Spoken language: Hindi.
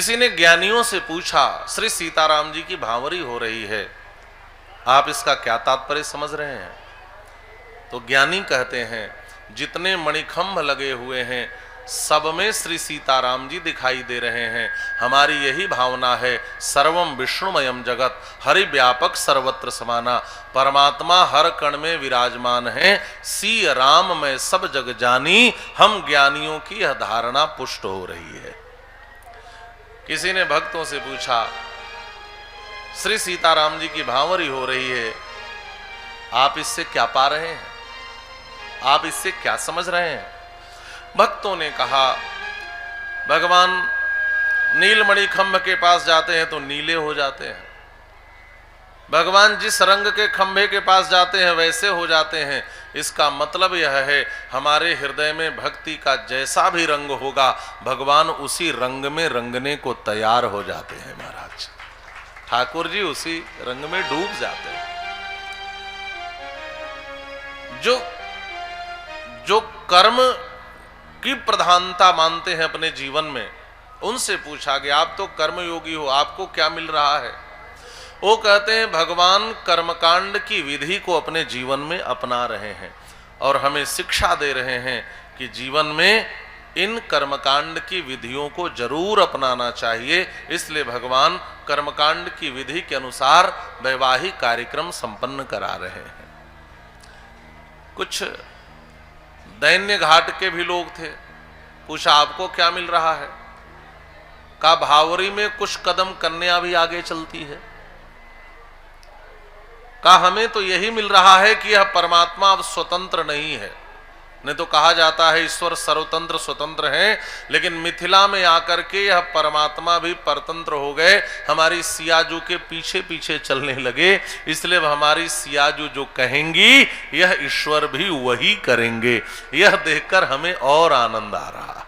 किसी ने ज्ञानियों से पूछा, श्री सीताराम जी की भांवरी हो रही है, आप इसका क्या तात्पर्य समझ रहे हैं? तो ज्ञानी कहते हैं, जितने मणिखंभ लगे हुए हैं सब में श्री सीताराम जी दिखाई दे रहे हैं। हमारी यही भावना है, सर्वम विष्णुमयम जगत, हरि व्यापक सर्वत्र समाना। परमात्मा हर कण में विराजमान है, सी राम में सब जग जानी। हम ज्ञानियों की यह धारणा पुष्ट हो रही है। किसी ने भक्तों से पूछा, श्री सीताराम जी की भांवरी हो रही है, आप इससे क्या पा रहे हैं? आप इससे क्या समझ रहे हैं? भक्तों ने कहा, भगवान नीलमणि खंभ के पास जाते हैं तो नीले हो जाते हैं, भगवान जिस रंग के खंभे के पास जाते हैं वैसे हो जाते हैं। इसका मतलब यह है, हमारे हृदय में भक्ति का जैसा भी रंग होगा, भगवान उसी रंग में रंगने को तैयार हो जाते हैं। महाराज ठाकुर जी उसी रंग में डूब जाते हैं। जो कर्म की प्रधानता मानते हैं अपने जीवन में, उनसे पूछा गया, आप तो कर्मयोगी हो, आपको क्या मिल रहा है? वो कहते हैं, भगवान कर्मकांड की विधि को अपने जीवन में अपना रहे हैं और हमें शिक्षा दे रहे हैं कि जीवन में इन कर्मकांड की विधियों को जरूर अपनाना चाहिए। इसलिए भगवान कर्मकांड की विधि के अनुसार वैवाहिक कार्यक्रम संपन्न करा रहे हैं। कुछ दैन्य घाट के भी लोग थे, पूछा आपको क्या मिल रहा है? का भावरी में कुछ कदम कन्या भी आगे चलती है। का हमें तो यही मिल रहा है कि यह परमात्मा अब स्वतंत्र नहीं है। नहीं तो कहा जाता है ईश्वर सर्वतंत्र स्वतंत्र हैं, लेकिन मिथिला में आकर के यह परमात्मा भी परतंत्र हो गए, हमारी सियाजू के पीछे पीछे चलने लगे। इसलिए हमारी सियाजू जो कहेंगी यह ईश्वर भी वही करेंगे। यह देखकर हमें और आनंद आ रहा है।